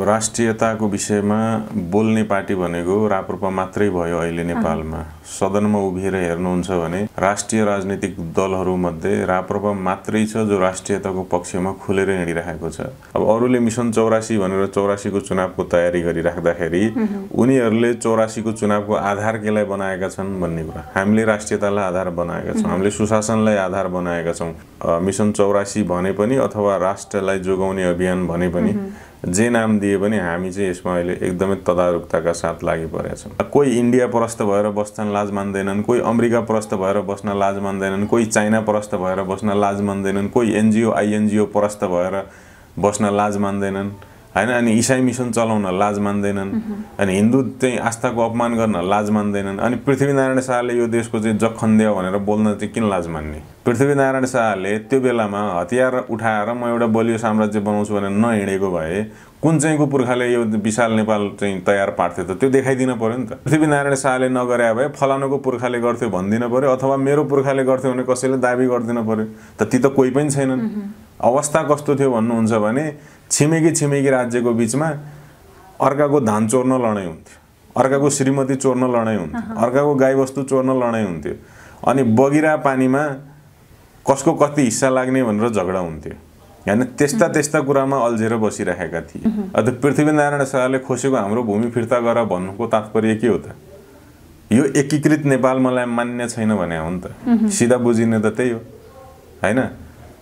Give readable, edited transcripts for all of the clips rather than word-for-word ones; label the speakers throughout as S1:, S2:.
S1: राष्ट्रियताको विषयमा बोल्ने पार्टी भनेको राप्रपा मात्रै भयो अहिले नेपालमा। सदनमा उभिएर हेर्नुहुन्छ भने राष्ट्रिय राजनीतिक दलहरूमध्ये राप्रपा मात्रै छ जो राष्ट्रियताको पक्षमा खुलेर हिँडिरहेको छ। अब अरूले मिसन 84 भनेर 84 को चुनावको तयारी गरिराख्दाखेरि उनीहरूले 84 को चुनावको आधार केलाई बनाएका छन् भन्ने कुरा। हामीले राष्ट्रियतालाई आधार बनाएका छौँ, हामीले सुशासनलाई आधार बनाएका छौँ। मिसन 84 भने पनि अथवा राष्ट्रलाई जोगाउने अभियान भने पनि जे नाम दिए पनि हामी चाहिँ यसमा अहिले एकदमै तदारुकताका साथ लागि परेका छौँ। कोही इन्डिया परस्त भएर बस्न लाज मान्दैनन्, कोही अमेरिका परस्त भएर बस्न लाज मान्दैनन्, कोही चाइना परस्त भएर बस्न लाज मान्दैनन्, कोही एनजिओ आइएनजिओ परस्त भएर बस्न लाज मान्दैनन् हैन। अनि ईसाई मिसन चलाउन लाज मान्दैनन्, अनि हिन्दू चाहिँ आस्थाको अपमान गर्न लाज मान्दैनन्। अनि पृथ्वीनारायण शाहले यो देशको चाहिँ जग खन्देऊ भनेर बोल्न चाहिँ किन लाज मान्ने? पृथ्वीनारायण शाहले त्यो बेलामा हतियार उठाएर म एउटा बलियो साम्राज्य बनाउँछु भनेर नहिँडेको भए कुन चाहिँको पुर्खाले यो विशाल नेपाल चाहिँ तयार पार्थ्यो त? त्यो देखाइदिन पर्यो नि त। पृथ्वीनारायण शाहले नगरे भए फलानुको पुर्खाले गर्थ्यो भनिदिन पर्यो, अथवा मेरो पुर्खाले गर्थ्यो भने कसैले दाबी गरिदिन पर्यो। त ती त कोही पनि छैनन्। अवस्था कस्तो थियो भन्नुहुन्छ भने छिमेकी राज्यको बीचमा अर्काको धान चोर्न लडाइँ हुन्थ्यो, अर्काको श्रीमती चोर्न लडाइँ हुन्थ्यो, अर्काको गाईबस्तु चोर्न लडाइँ हुन्थ्यो, अनि बगिरा पानीमा कसको कति हिस्सा लाग्ने भनेर झगडा हुन्थ्यो। हैन, त्यस्ता कुरामा अल्झेर बसिरहेका थिए। अब पृथ्वीनारायण शाहले खोसेको हाम्रो भूमि फिर्ता गर भन्नुको तात्पर्य के हो त? यो एकीकृत नेपाल मलाई मान्य छैन भने हो नि त। सिधा बुझिने त त्यही हो हैन।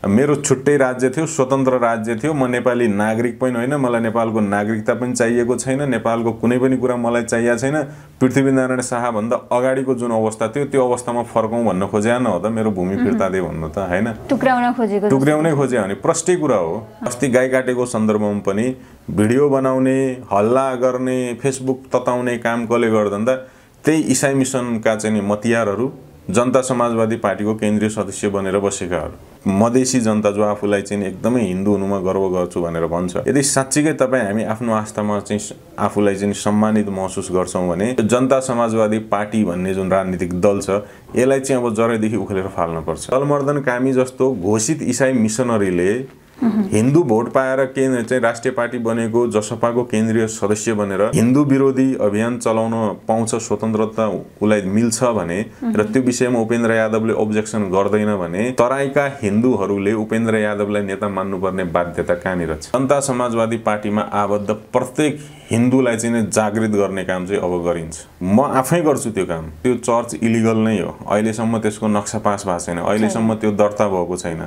S1: मेरो छुट्टै राज्य थियो, स्वतन्त्र राज्य थियो, म नेपाली नागरिक पनि होइन, मलाई नेपालको नागरिकता पनि चाहिएको छैन, नेपालको कुनै पनि कुरा मलाई चाहिएको छैन। पृथ्वीनारायण शाह भन्दा अगाडिको जुन अवस्था थियो त्यो अवस्थामा फर्कौँ भन्न खोजे न हो त? मेरो भूमि फिर्ता दे भन्नु त हैन, टुक्र्याउनै खोजे भने प्रष्टै कुरा हो। अस्ति गाई काटेको सन्दर्भमा पनि भिडियो बनाउने, हल्ला गर्ने, फेसबुक तताउने काम कसले गर्दा त्यही ईसाई मिसनका चाहिँ मतियारहरू, जनता समाजवादी पार्टीको केन्द्रीय सदस्य बनेर बसेकाहरू, मधेसी जनता जो आफूलाई चाहिँ एकदमै हिन्दू हुनुमा गर्व गर्छु भनेर भन्छ। यदि साँच्चीकै तपाईँ हामी आफ्नो आस्थामा चाहिँ आफूलाई चाहिँ सम्मानित महसुस गर्छौँ भने जनता समाजवादी पार्टी भन्ने जुन राजनीतिक दल छ यसलाई चाहिँ अब जरैदेखि उखेलेर फाल्नुपर्छ। दलमर्दन कामी जस्तो घोषित ईसाई मिसनरीले हिन्दू भोट पाएर चाहिँ राष्ट्रिय पार्टी बनेको जसपाको केन्द्रीय सदस्य बनेर हिन्दू विरोधी अभियान चलाउन पाउँछ, स्वतन्त्रता उसलाई मिल्छ भने र त्यो विषयमा उपेन्द्र यादवले अब्जेक्सन गर्दैन भने तराईका हिन्दूहरूले उपेन्द्र यादवलाई नेता मान्नुपर्ने बाध्यता कहाँनिर छ? जनता समाजवादी पार्टीमा आबद्ध प्रत्येक हिन्दूलाई चाहिँ जागृत गर्ने काम चाहिँ अब गरिन्छ। म आफै गर्छु त्यो काम। त्यो चर्च इलिगल नै हो, अहिलेसम्म त्यसको नक्सा पास भएको छैन, अहिलेसम्म त्यो दर्ता भएको छैन।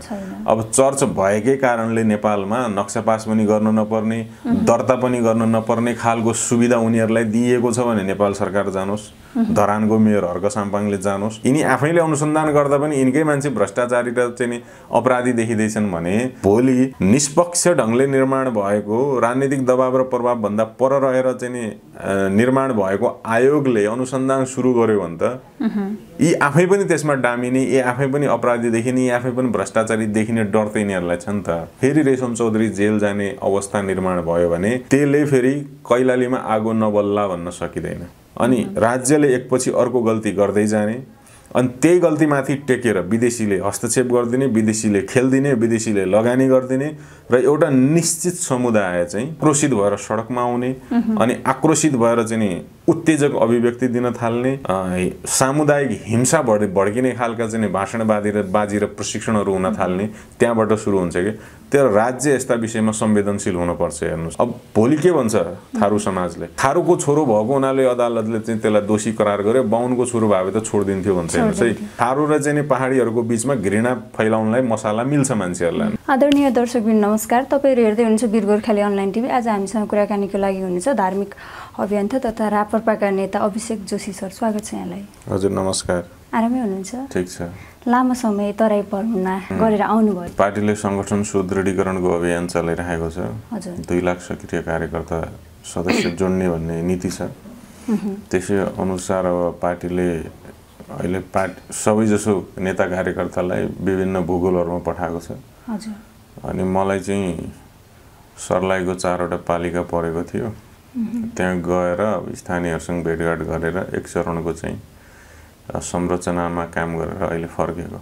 S1: अब चर्च भएकै कारणले नेपालमा नक्सा पास पनि गर्न नपर्ने, दर्ता पनि गर्न नपर्ने खालको सुविधा उनीहरूलाई दिएको छ भने नेपाल सरकार जानुहोस्, धरानको मेयर हर्क साम्पाङले जानुहोस्। यिनी आफैले अनुसन्धान गर्दा पनि यिनकै मान्छे भ्रष्टाचारी र चाहिँ अपराधी देखिँदैछन् भने भोलि निष्पक्ष ढङ्गले निर्माण भएको, राजनीतिक दबाव र प्रभाव भन्दा पर रहेर चाहिँ निर्माण भएको आयोगले अनुसन्धान सुरु गर्यो भने त यी आफै पनि त्यसमा डामिने, यी आफै पनि अपराधी देखिने, यी आफै पनि भ्रष्टाचारी देखिने डर त यिनीहरूलाई छ नि त। फेरि रेशम चौधरी जेल जाने अवस्था निर्माण भयो भने त्यसले फेरि कैलालीमा आगो नबल्ला भन्न सकिँदैन। अनि राज्यले एकपछि अर्को गल्ती गर्दै जाने, अनि त्यही गल्तीमाथि टेकेर विदेशीले हस्तक्षेप गरिदिने, विदेशीले खेल्दिने, विदेशीले लगानी गरिदिने र एउटा निश्चित समुदाय चाहिँ आक्रोशित भएर सडकमा आउने, अनि आक्रोशित भएर चाहिँ उत्तेजक अभिव्यक्ति दिन थाल्ने, सामुदायिक हिंसा भड्किने खालका चाहिँ भाषणबाजी र प्रशिक्षणहरू हुन थाल्ने, त्यहाँबाट सुरु हुन्छ कि त्यो राज्य यस्ता विषयमा संवेदनशील हुनुपर्छ। हेर्नुहोस्, अब भोलि के भन्छ थारू समाजले? थारूको छोरो भएको हुनाले अदालतले चाहिँ त्यसलाई दोषी करार गर्यो, बाहुनको छोरो भए त छोडिदिन्थ्यो भन्छ। हेर्नुहोस् है, थारू र चाहिँ पहाडीहरूको बीचमा घृणा फैलाउनलाई मसाला मिल्छ मान्छेहरूलाई।
S2: आदरणीय दर्शकबिन नमस्कार, तपाईहरु हेर्दै हुनुहुन्छ वीर गोर्खाली अनलाइन टिभी। आज हामीसँग कुराकानीको लागि हुनुहुन्छ धार्मिक अभियन्ता तथा राप्रपाका नेता अभिषेक जोशी सर। स्वागत छ यहाँलाई। हजुर
S1: नमस्कार।
S2: आरामै हुनुहुन्छ?
S1: ठीक छ।
S2: लामो समय तराई भ्रमणमा गरेर आउनुभयो।
S1: पार्टीले संगठन सुदृढीकरणको अभियान चलाइरहेको छ। 2 लाख सक्रिय कार्यकर्ता सदस्य जोड्ने भन्ने नीति छ। त्यसै अनुसार अब पार्टीले अहिले सबैजसो नेता कार्यकर्तालाई विभिन्न भूगोलहरूमा पठाएको छ। अनि मलाई चाहिँ सर्लाहीको 4वटा पालिका परेको थियो, त्यहाँ गएर स्थानीयहरूसँग भेटघाट गरेर एक चरणको चाहिँ संरचनामा काम गरेर अहिले फर्केको।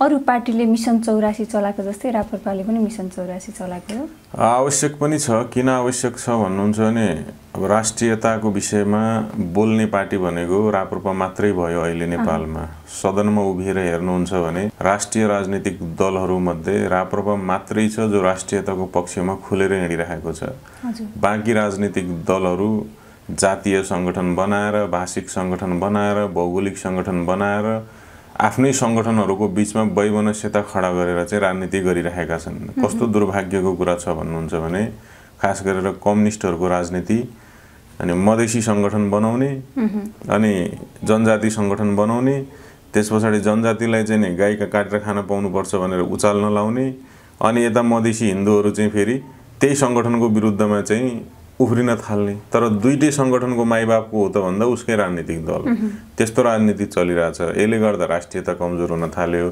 S2: अरू पार्टीले मिसन 84 चलाएको जस्तै राप्रपाले पनि मिसन 84 चलाएको हो।
S1: आवश्यक पनि छ। किन आवश्यक छ भन्नुहुन्छ भने अब राष्ट्रियताको विषयमा बोल्ने पार्टी भनेको राप्रपा मात्रै भयो अहिले नेपालमा। सदनमा उभिएर हेर्नुहुन्छ भने राष्ट्रिय राजनीतिक दलहरूमध्ये राप्रपा मात्रै छ जो राष्ट्रियताको पक्षमा खुलेर हिँडिरहेको छ। बाँकी राजनीतिक दलहरू जातीय सङ्गठन बनाएर, भाषिक सङ्गठन बनाएर, भौगोलिक सङ्गठन बनाएर आफ्नै सङ्गठनहरूको बीचमा वैमनस्यता खडा गरेर चाहिँ राजनीति गरिरहेका छन्। कस्तो दुर्भाग्यको कुरा छ भन्नुहुन्छ भने खास गरेर कम्युनिस्टहरूको राजनीति अनि मधेसी सङ्गठन बनाउने अनि जनजाति सङ्गठन बनाउने, त्यस पछाडि जनजातिलाई चाहिँ नि गाईका काटेर खान पाउनुपर्छ भनेर उचाल्न लाउने, अनि यता मधेसी हिन्दूहरू चाहिँ फेरि त्यही सङ्गठनको विरुद्धमा चाहिँ उफ्रिन थाल्ने। तर दुईटै सङ्गठनको माइबापको हो त भन्दा उसकै राजनीतिक दल, त्यस्तो राजनीति चलिरहेछ। यसले गर्दा राष्ट्रियता कमजोर हुन थाल्यो,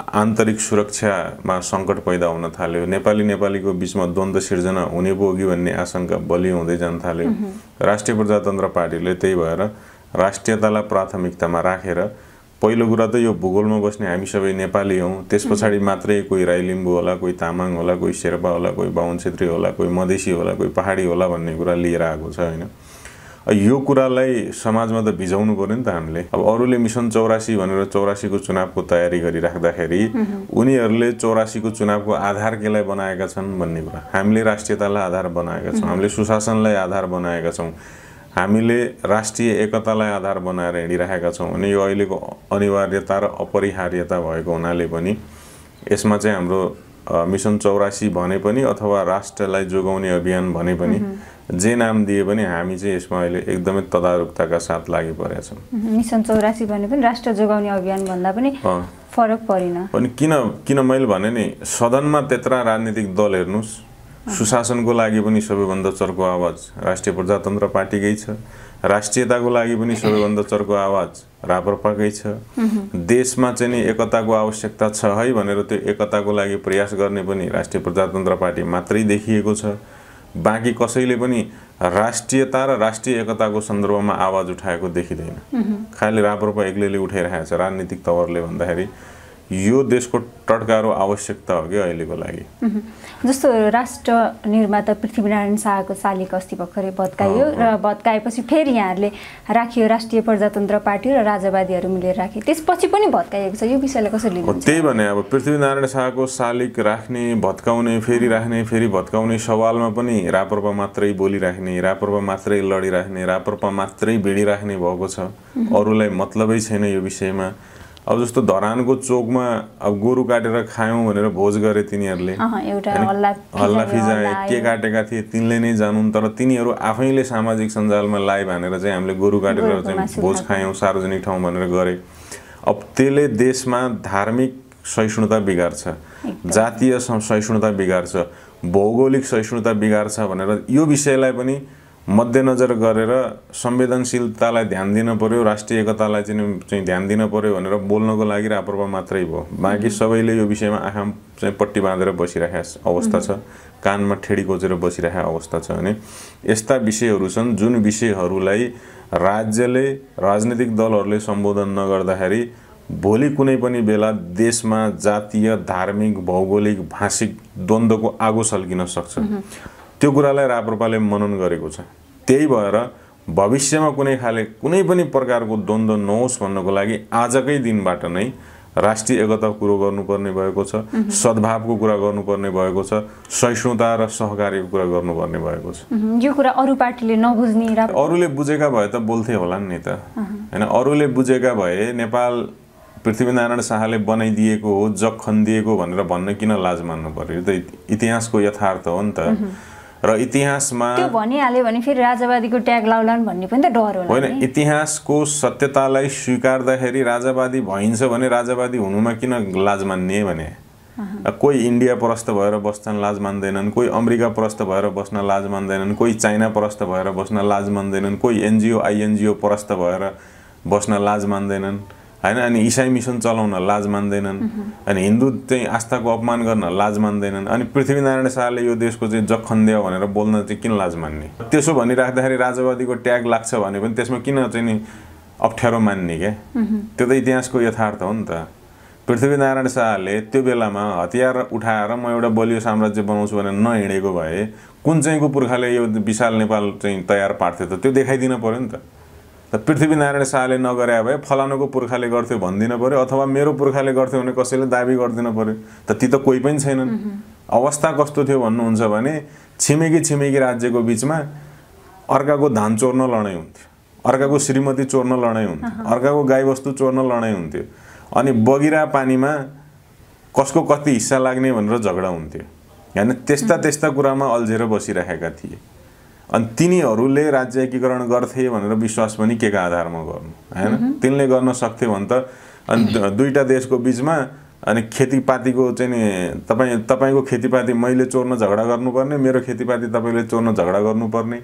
S1: आन्तरिक सुरक्षामा सङ्कट पैदा हुन थाल्यो, नेपालीको बीचमा द्वन्द्व सिर्जना हुने पो हो कि भन्ने आशंका बलियो हुँदै जान थाल्यो। राष्ट्रिय प्रजातन्त्र पार्टीले त्यही भएर राष्ट्रियतालाई प्राथमिकतामा राखेर पहिलो कुरा त यो भूगोलमा बस्ने हामी सबै नेपाली हौँ, त्यस पछाडि मात्रै कोही राई लिम्बू होला, कोही तामाङ होला, कोही शेर्पा होला, कोही बाहुन छेत्री होला, कोही मधेसी होला, कोही पहाडी होला भन्ने कुरा लिएर आएको छ हैन। यो कुरालाई समाजमा त भिजाउनु पर्यो नि त हामीले। अब अरूले मिसन 84 भनेर 84 को चुनावको तयारी गरिराख्दाखेरि उनीहरूले 84 को चुनावको आधार केलाई बनाएका छन् भन्ने कुरा, हामीले राष्ट्रियतालाई आधार बनाएका छौँ, हामीले सुशासनलाई आधार बनाएका छौँ, हामीले राष्ट्रिय एकतालाई आधार बनाएर हिँडिरहेका छौँ भने यो अहिलेको अनिवार्यता र अपरिहार्यता भएको हुनाले पनि यसमा चाहिँ हाम्रो मिसन 84 भने पनि अथवा राष्ट्रलाई जोगाउने अभियान भने पनि जे नाम दिए पनि हामी चाहिँ यसमा अहिले एकदमै तदारुकताका साथ लागि परेका छौँ।
S2: मिसन 84 भने पनि राष्ट्र जोगाउने अभियान भन्दा पनि फरक परेन।
S1: अनि किन मैले भने नि सदनमा त्यत्रा राजनीतिक दल हेर्नुस्, सुशासनको लागि पनि सबैभन्दा चर्को आवाज राष्ट्रिय प्रजातन्त्र पार्टीकै छ, राष्ट्रियताको लागि पनि सबैभन्दा चर्को आवाज राप्रपाकै छ। देशमा चाहिँ नि एकताको आवश्यकता छ है भनेर त्यो एकताको लागि प्रयास गर्ने पनि राष्ट्रिय प्रजातन्त्र पार्टी मात्रै देखिएको छ। बाँकी कसैले पनि राष्ट्रियता र राष्ट्रिय एकताको सन्दर्भमा आवाज उठाएको देखिँदैन। खालि राप्रपा एक्लैले उठाइरहेको छ राजनीतिक तवरले भन्दाखेरि। यो देशको टटकारो आवश्यकता हो कि अहिलेको लागि।
S2: जस्तो राष्ट्र निर्माता पृथ्वीनारायण शाहको शालिग अस्ति भर्खरै भत्काइयो र भत्काएपछि फेरि यहाँहरूले राखियो राष्ट्रिय प्रजातन्त्र पार्टी र राजावादीहरू मिलेर राखे, त्यसपछि पनि भत्काइएको छ। यो विषयलाई कसरी लिनुहुन्छ?
S1: त्यही भने अब पृथ्वीनारायण शाहको शालिग राख्ने, भत्काउने, फेरि राख्ने, फेरि भत्काउने सवालमा पनि राप्रपा मात्रै बोलिराख्ने, राप्रपा मात्रै लडिराख्ने, राप्रपा मात्रै भिडिराख्ने भएको छ। अरूलाई मतलबै छैन यो विषयमा। अब जस्तो धरानको चोकमा अब गोरु काटेर खायौँ भनेर भोज गरे तिनीहरूले, हल्ला फिजाए, के काटेका थिए तिनले नै जानुन्, तर तिनीहरू आफैले सामाजिक सञ्जालमा लाइभ हानेर चाहिँ हामीले गोरु काटेर चाहिँ भोज खायौँ सार्वजनिक ठाउँ भनेर गरे। अब त्यसले देशमा धार्मिक सहिष्णुता बिगार्छ, जातीय सहिष्णुता बिगार्छ, भौगोलिक सहिष्णुता बिगार्छ भनेर यो विषयलाई पनि मध्यनजर गरेर संवेदनशीलतालाई ध्यान दिन पर्यो, राष्ट्रिय एकतालाई चाहिँ ध्यान दिन पर्यो भनेर बोल्नको लागि राप्रपा मात्रै भयो। बाँकी सबैले यो विषयमा आँखा चाहिँ पट्टी बाँधेर बसिरहेको अवस्था छ, कानमा ठेडी कोचेर बसिरहेको अवस्था छ। भने यस्ता विषयहरू छन् जुन विषयहरूलाई राज्यले, राजनीतिक दलहरूले सम्बोधन नगर्दाखेरि भोलि कुनै पनि बेला देशमा जातीय, धार्मिक, भौगोलिक, भाषिक द्वन्द्वको आगो सल्किन सक्छ। त्यो कुरालाई राप्रपाले मनन गरेको छ। त्यही भएर भविष्यमा कुनै पनि प्रकारको द्वन्द्व नहोस् भन्नको लागि आजकै दिनबाट नै राष्ट्रिय एकताको कुरो गर्नुपर्ने भएको छ, सद्भावको कुरा गर्नुपर्ने भएको छ, सहिष्णुता र सहकार्यको कुरा गर्नुपर्ने भएको छ।
S2: यो कुरा अरू पार्टीले नबुझ्ने,
S1: अरूले बुझेका भए त बोल्थे होला नि त हैन। अरूले बुझेका भए नेपाल पृथ्वीनारायण शाहले बनाइदिएको हो, जग खन्दिएको भनेर भन्न किन लाज मान्नु पर्यो? त इतिहासको यथार्थ हो नि त। र इतिहासमा
S2: त्यो भनिहाल्यो भने फेरि राजावादीको ट्याग लाउलान् भन्ने पनि त डर होला।
S1: होइन, इतिहासको सत्यतालाई स्वीकार्दाखेरि राजावादी भइन्छ भने राजावादी हुनुमा किन लाज मान्ने भने? कोही इन्डिया परस्त भएर बस्छन् लाज मान्दैनन्, कोही अमेरिका परस्त भएर बस्न लाज मान्दैनन्, कोही चाइना परस्त भएर बस्न लाज मान्दैनन्, कोही एनजिओ आइएनजिओ परस्त भएर बस्न लाज मान्दैनन् हैन। अनि इसाई मिसन चलाउन लाज मान्दैनन्, अनि हिन्दू चाहिँ आस्थाको अपमान गर्न लाज मान्दैनन्। अनि पृथ्वीनारायण शाहले यो देशको चाहिँ जग खन्दियो भनेर बोल्न चाहिँ किन लाज मान्ने? त्यसो भनिराख्दाखेरि राजावादीको ट्याग लाग्छ भने पनि त्यसमा किन चाहिँ नि अप्ठ्यारो मान्ने? क्या त्यो त इतिहासको यथार्थ हो नि त। पृथ्वीनारायण शाहले त्यो बेलामा हतियार उठाएर म एउटा बलियो साम्राज्य बनाउँछु भनेर नहिँडेको भए कुन चाहिँको पुर्खाले यो विशाल नेपाल चाहिँ तयार पार्थ्यो त त्यो देखाइदिन पर्यो नि त पृथ्वीनारायण शाहले नगरे भए फलानुको पुर्खाले गर्थ्यो भनिदिन पर्यो अथवा मेरो पुर्खाले गर्थ्यो भने कसैले दाबी गरिदिन पर्यो त ती त कोही पनि छैनन् अवस्था कस्तो थियो भन्नुहुन्छ भने छिमेकी राज्यको बीचमा अर्काको धान चोर्न लडाइँ हुन्थ्यो अर्काको श्रीमती चोर्न लडाइँ हुन्थ्यो अर्काको गाईवस्तु चोर्न लडाइँ हुन्थ्यो अनि बगिरा पानीमा कसको कति हिस्सा लाग्ने भनेर झगडा हुन्थ्यो हैन त्यस्ता कुरामा अल्झेर बसिरहेका थिए अनि तिनीहरूले राज्य एकीकरण गर्थे भनेर विश्वास पनि केका आधारमा गर्नु हैन तिनले गर्न सक्थे भने त अनि दुईटा देशको बीचमा अनि खेतीपातीको चाहिँ नि तपाईको खेतीपाती मैले चोर्न झगडा गर्नुपर्ने मेरो खेतीपाती तपाईले चोर्न झगडा गर्नुपर्ने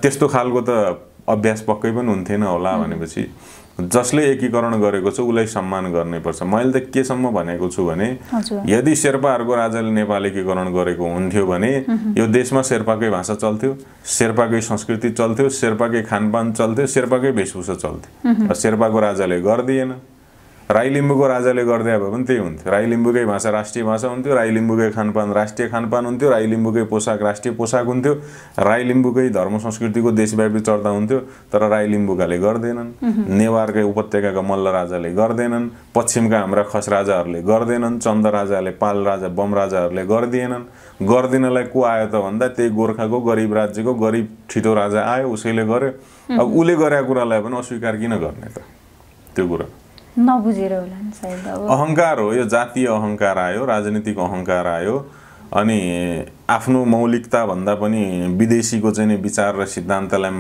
S1: त्यस्तो खालको त अभ्यास पक्कै पनि हुन्थेन होला भनेपछि जसले एकीकरण गरेको छ उलाई सम्मान गर्नै पर्छ मैले त केसम्म भनेको छु भने यदि शेर्पाहरूको राजाले नेपाल एकीकरण गरेको हुन्थ्यो भने यो देशमा शेर्पाकै भाषा चल्थ्यो शेर्पाकै संस्कृति चल्थ्यो शेर्पाकै खानपान चल्थ्यो शेर्पाकै वेशभूषा चल्थ्यो शेर्पाको राजाले गर्दिएन राई लिम्बूको राजाले गर्दै भए पनि त्यही हुन्थ्यो राई लिम्बूकै भाषा राष्ट्रिय भाषा हुन्थ्यो राई लिम्बूकै खानपान राष्ट्रिय खानपान हुन्थ्यो राई लिम्बूकै पोसाक राष्ट्रिय पोसाक हुन्थ्यो राई लिम्बूकै धर्म संस्कृतिको देशव्यापी चर्चा हुन्थ्यो तर राई लिम्बूकाले गर्दैनन् नेवारकै उपत्यकाका मल्ल राजाले गर्दैनन् पश्चिमका हाम्रा खस राजाहरूले गर्दैनन् चन्द राजाले पाल राजा बम राजाहरूले गर्दिएनन् गर्दिनलाई को आयो त भन्दा त्यही गोर्खाको गरिब राज्यको गरिब ठिटो राजा आयो उसैले गर्यो अब उले गरेको कुरालाई पनि अस्वीकार किन गर्ने त त्यो कुरा
S2: नबुझेर होला नि सायद अब
S1: अहंकार हो यो जातीय अहंकार आयो राजनीतिक अहंकार आयो अनि आफ्नो मौलिकता भन्दा पनि विदेशीको चाहिँ विचार र सिद्धान्तलाई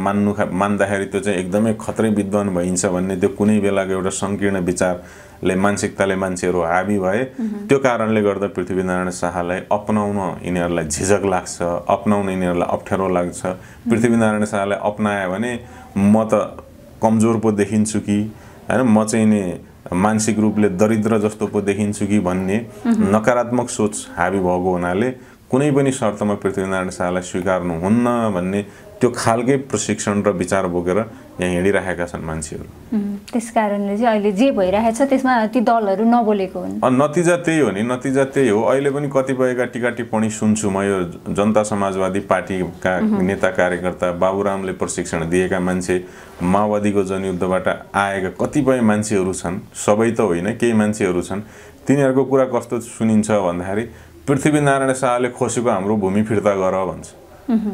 S1: मान्दाखेरि त्यो चाहिँ एकदमै खतरै विद्वान भइन्छ भन्ने त्यो कुनै बेलाको एउटा संकीर्ण विचारले मानसिकताले मान्छेहरू हाबी भए त्यो कारणले गर्दा पृथ्वीनारायण शाहलाई अपनाउन यिनीहरूलाई झिझक लाग्छ अपनाउन यिनीहरूलाई अप्ठ्यारो लाग्छ पृथ्वीनारायण शाहलाई अपनायो भने म त कमजोर पो देखिन्छु कि हैन म चाहिँ नि मानसिक रूपले दरिद्र जस्तो पो देखिन्छु कि भन्ने नकारात्मक सोच हाबी भएको हुनाले कुनै पनि शर्तमा पृथ्वीनारायण शाहलाई स्वीकार्नु हुन्न भन्ने त्यो खालकै प्रशिक्षण र विचार बोकेर यहाँ हिँडिरहेका छन् मान्छेहरू
S2: त्यसकारणले चाहिँ अहिले जे भइरहेछ त्यसमा ती दलहरू नबोलेको हुन्
S1: नतिजा त्यही हो नि नतिजा त्यही हो अहिले पनि कतिपयका टीका टिप्पणी सुन्छु म यो जनता समाजवादी पार्टीका नेता कार्यकर्ता बाबुरामले प्रशिक्षण दिएका मान्छे माओवादीको जनयुद्धबाट आएका कतिपय मान्छेहरू छन् सबै त होइन केही मान्छेहरू छन् तिनीहरूको कुरा कस्तो सुनिन्छ भन्दाखेरि पृथ्वीनारायण शाहले खोसेको हाम्रो भूमि फिर्ता गर भन्छ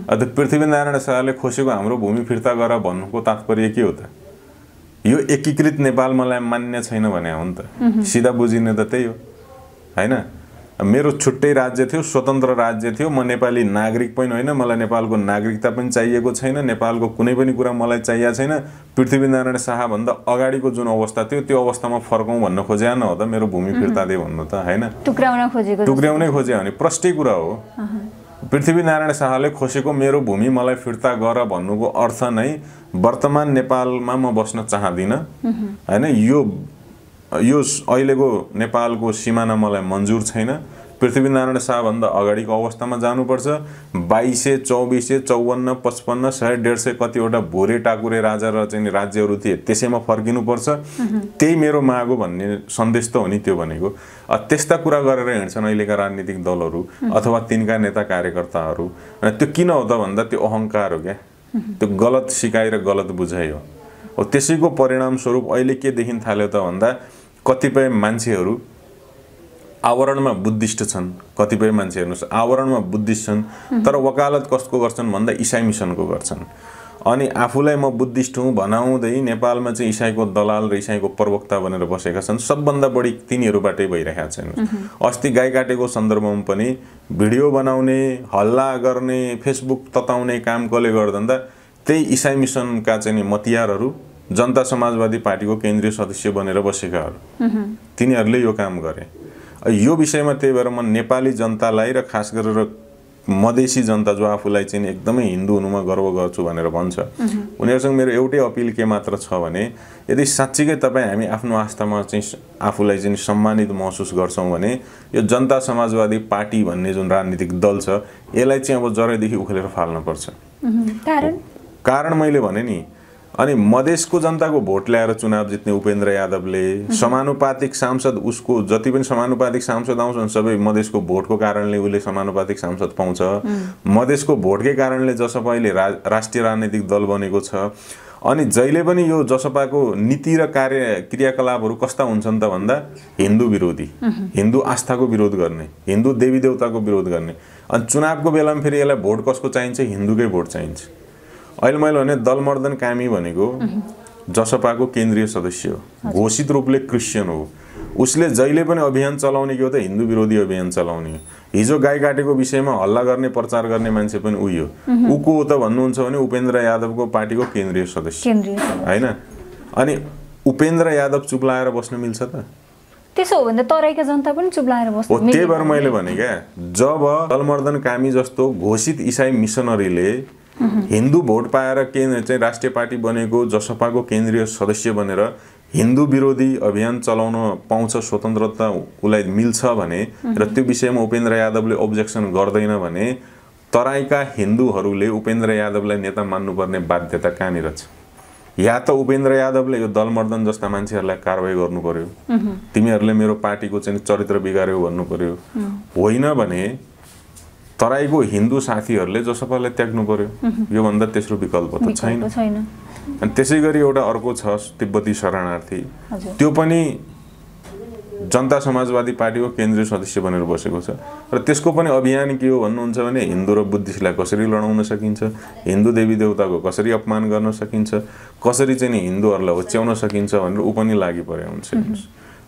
S1: अझ पृथ्वीनारायण शाहले खोसेको हाम्रो भूमि फिर्ता गर भन्नुको तात्पर्य के हो त यो एकीकृत नेपाल मलाई मान्य छैन भने हो नि त सिधा बुझिने त त्यही हो हैन मेरो छुट्टै राज्य थियो स्वतन्त्र राज्य थियो म नेपाली नागरिक पनि होइन मलाई नेपालको नागरिकता पनि चाहिएको छैन नेपालको कुनै पनि कुरा मलाई चाहिएको छैन पृथ्वीनारायण शाह भन्दा अगाडिको जुन अवस्था थियो त्यो अवस्थामा फर्कौं भन्न खोजे न हो त मेरो भूमि फिर्ता दे भन्नु त हैन टुक्राउनै खोजे भने प्रष्टै कुरा हो पृथ्वीनारायण शाहले खोसेको मेरो भूमि मलाई फिर्ता गर भन्नुको अर्थ नै वर्तमान नेपालमा म बस्न चाहदिन हैन यो अहिलेको नेपालको सिमाना मलाई मन्जुर छैन पृथ्वीनारायण शाह भन्दा अगाडिको अवस्थामा जानुपर्छ 2200 2400 54 55 100 150 कतिवटा भोरे टाकुरे राजा र चाहिँ राज्यहरू थिए त्यसैमा फर्किनुपर्छ त्यही मेरो माग हो भन्ने सन्देश त हो नि त्यो भनेको त्यस्ता कुरा गरेर हिँड्छन् अहिलेका राजनीतिक दलहरू अथवा तिनका नेता कार्यकर्ताहरू त्यो किन हो त भन्दा त्यो अहंकार हो क्या त्यो गलत सिकाइ र गलत बुझाइ हो त्यसैको परिणाम स्वरूप अहिले के देखिन थाल्यो त भन्दा कतिपय मान्छेहरू आवरणमा बुद्धिस्ट छन् कतिपय मान्छे हेर्नुस् आवरणमा बुद्धिस्ट छन् तर वकालत कसको गर्छन् भन्दा ईसाई मिसनको गर्छन् अनि आफूलाई म बुद्धिस्ट हुँ भनाउँदै नेपालमा चाहिँ ईसाईको दलाल र ईसाईको प्रवक्ता बनेर बसेका छन् सबभन्दा बढी तिनीहरूबाटै भइरहेका छन् अस्ति गाई काटेको सन्दर्भमा पनि भिडियो बनाउने हल्ला गर्ने फेसबुक तताउने काम कसले गर्दा त्यही ईसाई मिसनका चाहिँ मतियारहरू जनता समाजवादी पार्टीको केन्द्रीय सदस्य बनेर बसेकाहरू तिनीहरूले यो काम गरे यो विषयमा त्यही भएर म नेपाली जनतालाई र खास गरेर मधेसी जनता जो आफूलाई चाहिँ एकदमै हिन्दू हुनुमा गर्व गर्छु भनेर भन्छ उनीहरुसँग मेरो एउटै अपील के मात्र छ भने यदि साच्चै तपाई हामी आफ्नो आस्थामा चाहिँ आफूलाई चाहिँ सम्मानित महसुस गर्छौं भने यो जनता समाजवादी पार्टी भन्ने जुन राजनीतिक दल छ यसलाई चाहिँ अब जरैदेखि उखेलेर फाल्न पर्छ कारण मैले भने नि अनि मधेसको जनताको भोट ल्याएर चुनाव जित्ने उपेन्द्र यादवले समानुपातिक सांसद उसको जति पनि समानुपातिक सांसद आउँछन् सबै मधेसको भोटको कारणले उसले समानुपातिक सांसद पाउँछ। मधेसको भोटकै कारणले जसपा अहिले राष्ट्रिय राजनीतिक दल बनेको छ। अनि जहिले पनि यो जसपाको नीति र क्रियाकलापहरू कस्ता हुन्छन् त भन्दा हिन्दू विरोधी, हिन्दू आस्थाको विरोध गर्ने, हिन्दू देवी देवताको विरोध गर्ने। अनि चुनावको बेलामा फेरि यसलाई भोट कसको चाहिन्छ? हिन्दूकै भोट चाहिन्छ। अहिले मैले भने दलमर्दन कामी भनेको जसपाको केन्द्रीय सदस्य हो, घोषित रूपले क्रिस्चियन हो। उसले जहिले पनि अभियान चलाउने के हो त? हिन्दू विरोधी अभियान चलाउने। हिजो गाई काटेको विषयमा हल्ला गर्ने प्रचार गर्ने मान्छे पनि उही हो। ऊ को हो त भन्नुहुन्छ भने उपेन्द्र यादवको पार्टीको केन्द्रीय सदस्य हैन। अनि उपेन्द्र यादव चुप लाएर बस्न मिल्छ त?
S2: त्यसो हो भने तराईका जनता पनि चुप लाएर बस्छ।
S1: हो, त्यही भएर मैले भने क्या, जब दलमर्दन कामी जस्तो घोषित इसाई मिसनरीले हिन्दू भोट पाएर चाहिँ राष्ट्रिय पार्टी बनेको जसपाको केन्द्रीय सदस्य बनेर हिन्दू विरोधी अभियान चलाउन पाउँछ, स्वतन्त्रता उसलाई मिल्छ भने र त्यो विषयमा उपेन्द्र यादवले अब्जेक्सन गर्दैन भने तराईका हिन्दूहरूले उपेन्द्र यादवलाई नेता मान्नुपर्ने बाध्यता कहाँनिर छ? या त उपेन्द्र यादवले यो दलमर्दन जस्ता मान्छेहरूलाई कारवाही गर्नु पर्यो, तिमीहरूले मेरो पार्टीको चाहिँ चरित्र बिगार्यो भन्नु पर्यो, होइन भने तराईको हिन्दू साथीहरूले जसपालाई त्याग्नु पर्यो। यो भन्दा तेस्रो विकल्प त छैन। अनि त्यसै गरी एउटा अर्को छ तिब्बती शरणार्थी, त्यो पनि जनता समाजवादी पार्टीको केन्द्रीय सदस्य बनेर बसेको छ र त्यसको पनि अभियान के हो भन्नुहुन्छ भने हिन्दू र बुद्धिस्टलाई कसरी लडाउन सकिन्छ, हिन्दू देवी देवताको कसरी अपमान गर्न सकिन्छ, कसरी चाहिँ हिन्दूहरूलाई होच्याउन सकिन्छ भनेर ऊ पनि लागि परे हुन्छ।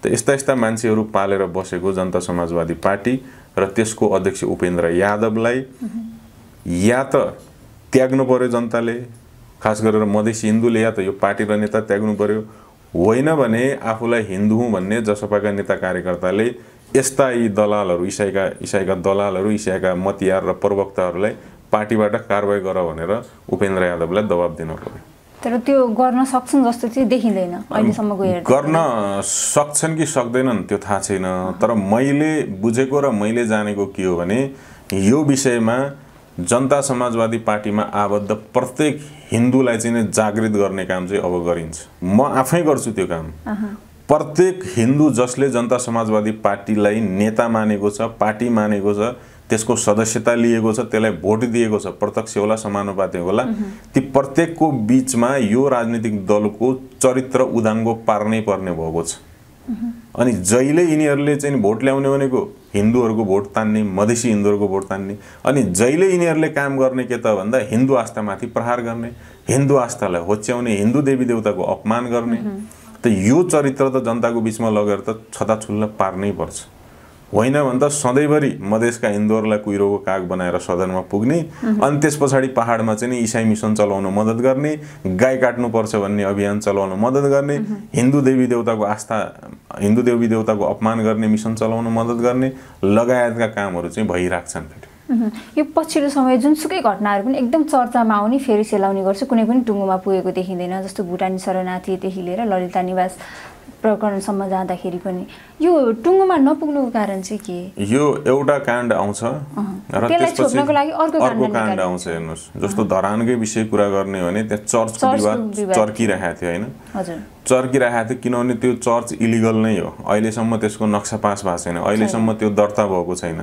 S1: त यस्ता यस्ता मान्छेहरू पालेर बसेको जनता समाजवादी पार्टी र त्यसको अध्यक्ष उपेन्द्र यादवलाई या त त्याग्नु पर्यो जनताले, खास गरेर मधेसी हिन्दूले, या त यो पार्टी र नेता त्याग्नु पर्यो, होइन भने आफूलाई हिन्दू हुँ भन्ने जसपाका नेता कार्यकर्ताले यस्ता यी दलालहरू, इसाईका दलालहरू, इसाईका मतियार र प्रवक्ताहरूलाई पार्टीबाट कारवाही गर भनेर उपेन्द्र यादवलाई दबाब दिन पर्यो।
S2: तर त्यो गर्न सक्छन् जस्तो चाहिँ देखिँदैन अहिलेसम्मको हेर्दा।
S1: गर्न सक्छन् कि सक्दैनन् त्यो थाहा छैन, तर मैले बुझेको र मैले जानेको के हो भने यो विषयमा जनता समाजवादी पार्टीमा आबद्ध प्रत्येक हिन्दूलाई चाहिँ जागृत गर्ने काम चाहिँ अब गरिन्छ। म आफै गर्छु त्यो काम। प्रत्येक हिन्दू जसले जनता समाजवादी पार्टीलाई नेता मानेको छ, पार्टी मानेको छ, त्यसको सदस्यता लिएको छ, त्यसलाई भोट दिएको छ, प्रत्यक्ष होला समानुपातिक होला, ती प्रत्येकको बीचमा यो राजनीतिक दलको चरित्र उदाङ्गो पार्नै पर्ने भएको छ। अनि जहिले यिनीहरूले चाहिँ भोट ल्याउने भनेको हिन्दूहरूको भोट तान्ने, मधेसी हिन्दूहरूको भोट तान्ने, अनि जहिले यिनीहरूले काम गर्ने के त भन्दा हिन्दू आस्थामाथि प्रहार गर्ने, हिन्दू आस्थालाई होच्याउने, हिन्दू देवी देवताको अपमान गर्ने। त यो चरित्र त जनताको बीचमा लगेर त छताछुल्ल पार्नै पर्छ। होइन भने त सधैँभरि मधेसका हिन्दूहरूलाई कुहिरोको काग बनाएर सदनमा पुग्ने, अनि त्यस पछाडि पहाडमा चाहिँ इसाई मिसन चलाउन मद्दत गर्ने, गाई काट्नुपर्छ भन्ने अभियान चलाउन मद्दत गर्ने, हिन्दू देवी देवताको अपमान गर्ने मिसन चलाउन मद्दत गर्ने लगायतका कामहरू चाहिँ भइराख्छन्।
S2: यो पछिल्लो समय जुनसुकै घटनाहरू पनि एकदम चर्चामा आउने, फेरि सेलाउने गर्छ, कुनै पनि टुङ्गोमा पुगेको देखिँदैन। जस्तो भुटानी शरणार्थीदेखि लिएर ललिता निवास प्रकरणसम्म जाँदाखेरि पनि यो टुङ्गोमा नपुग्नुको कारण चाहिँ के? यो एउटा काण्ड आउँछ र त्यसपछि अर्को काण्ड आउँछ। हेर्नुहोस्, जस्तो धरानकै विषय कुरा गर्ने हो भने त्यहाँ चर्चको विवाद चर्किरहेको थियो होइन, चर्किरहेको थियो, किनभने त्यो चर्च इलिगल नै हो। अहिलेसम्म त्यसको नक्सा पास भएको छैन, अहिलेसम्म त्यो दर्ता भएको छैन।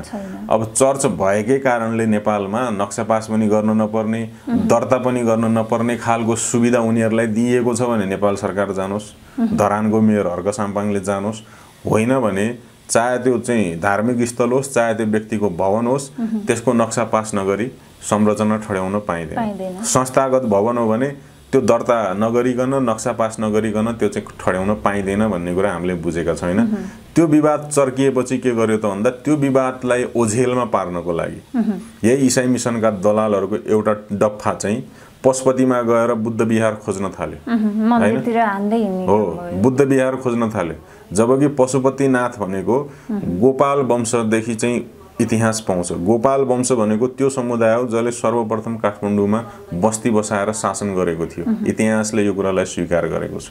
S2: अब चर्च भएकै कारणले नेपालमा नक्सा पास पनि गर्न नपर्ने, दर्ता पनि गर्न नपर्ने खालको सुविधा उनीहरूलाई दिएको छ भने नेपाल सरकार जानुहोस्, धरानको मेयर हर्क साम्पाङले जानुहोस्। होइन भने चाहे त्यो चाहिँ धार्मिक स्थल होस्, चाहे त्यो व्यक्तिको भवन होस्, त्यसको नक्सा पास नगरी संरचना ठड्याउन पाइँदैन। संस्थागत भवन हो भने त्यो दर्ता नगरिकन, नक्सा पास नगरिकन त्यो चाहिँ ठड्याउन पाइँदैन भन्ने कुरा हामीले बुझेका छैन। त्यो विवाद चर्किएपछि के गर्यो त भन्दा त्यो विवादलाई ओझेलमा पार्नको लागि यही इसाई मिसनका दलालहरूको एउटा डफ्फा चाहिँ पशुपतिमा गएर बुद्ध विहार खोज्न थाल्यो। हो, बुद्ध विहार खोज्न थाल्यो, जबकि पशुपतिनाथ भनेको गोपाल वंशदेखि चाहिँ इतिहास पाउँछ। गोपाल वंश भनेको त्यो समुदाय हो जसले सर्वप्रथम काठमाडौँमा बस्ती बसाएर शासन गरेको थियो। इतिहासले यो कुरालाई स्वीकार गरेको छ।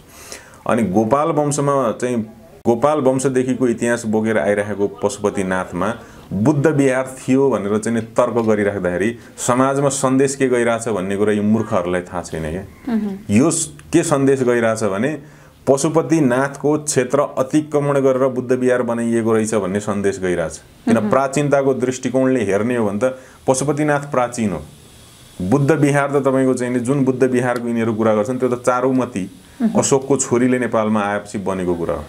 S2: अनि गोपाल वंशमा चाहिँ गोपाल वंशदेखिको इतिहास बोकेर आइरहेको पशुपतिनाथमा
S1: बुद्ध विहार थियो भनेर चाहिँ तर्क गरिराख्दाखेरि समाजमा सन्देश के गइरहेछ भन्ने कुरा यो मूर्खहरूलाई थाहा छैन क्या। यो के सन्देश गइरहेछ भने पशुपतिनाथको क्षेत्र अतिक्रमण गरेर बुद्ध विहार बनाइएको रहेछ भन्ने सन्देश गइरहेछ। किन प्राचीनताको दृष्टिकोणले हेर्ने हो भने त पशुपतिनाथ प्राचीन हो। बुद्ध विहार त तपाईको चाहिँ जुन बुद्ध विहारको यिनीहरू कुरा गर्छन् त्यो त चारुमती अशोकको छोरीले नेपालमा आएपछि बनेको कुरा हो।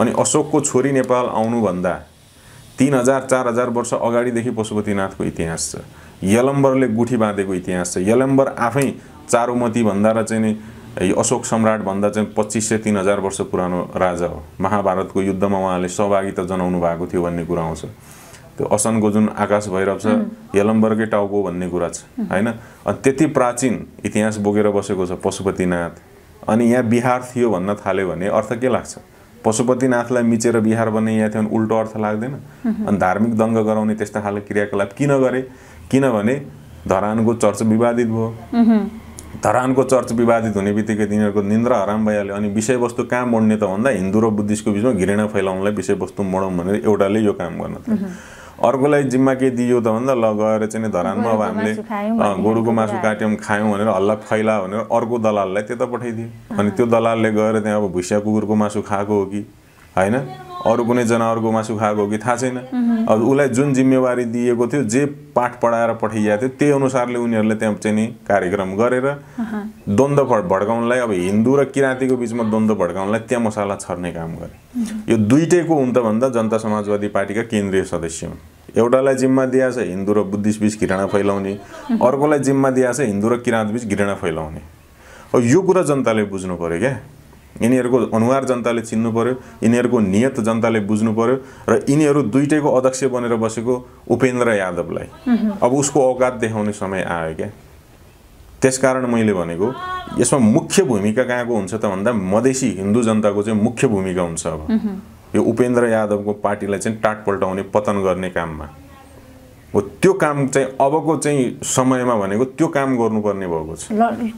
S1: अनि अशोकको छोरी नेपाल आउनुभन्दा 3000-4000 वर्ष अगाडिदेखि पशुपतिनाथको इतिहास छ। यलम्बरले गुठी बाँधेको इतिहास छ। यलम्बर आफै चारुमती भन्दा र चाहिँ अशोक सम्राट भन्दा चाहिँ 2500-3000 वर्ष पुरानो राजा हो। महाभारतको युद्धमा उहाँले सहभागिता जनाउनु भएको थियो भन्ने कुरा आउँछ। त्यो असनको जुन आकाश भैरव छ यलम्बरकै टाउको भन्ने कुरा छ हैन। अनि त्यति प्राचीन इतिहास बोकेर बसेको छ पशुपतिनाथ। अनि यहाँ बिहार थियो भन्न थाल्यो भने अर्थ के लाग्छ? पशुपतिनाथलाई मिचेर बिहार बनाइएको थियो भने उल्टो अर्थ लाग्दैन? अनि धार्मिक दङ्ग गराउने त्यस्ता खालको क्रियाकलाप किन गरे? किनभने धरानको चर्च विवादित भयो। धरानको चर्च विवादित हुने बित्तिकै तिनीहरूको निन्द्रा हराम भइहाल्यो। अनि विषयवस्तु कहाँ मोड्ने त भन्दा हिन्दू र बुद्धिस्टको बिचमा घृणा फैलाउनलाई विषयवस्तु मोडौँ भनेर एउटाले यो काम गर्न थाल्यो। अर्कोलाई जिम्मा के दियो त भन्दा ल गएर चाहिँ धरानमा अब हामीले गोरुको मासु काट्यौँ खायौँ भनेर हल्ला फैला भनेर अर्को दलाललाई त्यता पठाइदियो। अनि त्यो दलालले गएर त्यहाँ अब भुसिया कुकुरको मासु खाएको हो कि हैन अरू कुनै जनावरको मासु खाएको हो कि थाहा छैन। अब उसलाई जुन जिम्मेवारी दिएको थियो जे पाठ पढाएर पठाइएको थियो त्यही अनुसारले उनीहरूले त्यहाँ चाहिँ कार्यक्रम गरेर द्वन्द्व भड्काउनलाई अब हिन्दू र किराँतीको बिचमा द्वन्द्व भड्काउनलाई त्यहाँ मसाला छर्ने काम गरे। यो दुईटैको हुन त भन्दा जनता समाजवादी पार्टीका केन्द्रीय सदस्य हुन्। एउटालाई जिम्मा दिएको छ हिन्दू र बुद्धिस्ट बीच घृणा फैलाउने, अर्कोलाई जिम्मा दिएको छ हिन्दू र किराँत बीच घृणा फैलाउने। अब यो कुरा जनताले बुझ्नु पर्यो क्या। यिनीहरूको अनुहार जनताले चिन्नु पर्यो, यिनीहरूको नियत जनताले बुझ्नु पर्यो र यिनीहरू दुईटैको अध्यक्ष बनेर बसेको उपेन्द्र यादवलाई अब उसको औकात देखाउने समय आयो क्या। त्यसकारण मैले भनेको यसमा मुख्य भूमिका कहाँको हुन्छ त भन्दा मधेसी हिन्दू जनताको चाहिँ मुख्य भूमिका हुन्छ। अब यो उपेन्द्र यादवको पार्टीलाई चाहिँ टाट पल्टाउने पतन गर्ने काममा हो। त्यो काम चाहिँ अबको चाहिँ समयमा भनेको त्यो काम गर्नुपर्ने भएको छ।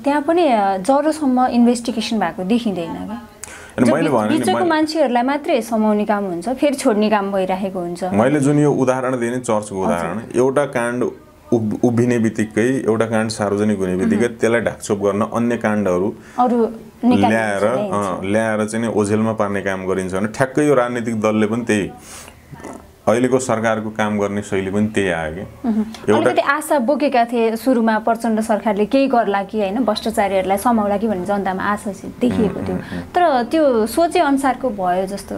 S2: त्यहाँ पनि जरोसम्म इन्भेस्टिगेसन भएको देखिँदैन क्या।
S1: अनि मैले भने
S2: बिचको मान्छेहरूलाई मात्रै समाउने काम हुन्छ, फेरि छोड्ने काम भइरहेको हुन्छ।
S1: मैले जुन यो उदाहरण दिएँ नि चर्चको उदाहरण, एउटा काण्ड उभिने बित्तिकै एउटा काण्ड सार्वजनिक हुने बित्तिकै त्यसलाई ढाकछोप गर्न अन्य काण्डहरू ल्याएर चाहिँ ओझेलमा पार्ने काम गरिन्छ भने ठ्याक्कै यो राजनीतिक दलले पनि त्यही अहिलेको सरकारको काम गर्ने शैली पनि त्यही आयो कि।
S2: अलिकति आशा बोकेका थिए सुरुमा प्रचण्ड सरकारले केही गर्ला कि होइन भ्रष्टाचारीहरूलाई समाउला कि भन्ने जनतामा आशा देखिएको थियो। तर त्यो सोचे अनुसारको भयो जस्तो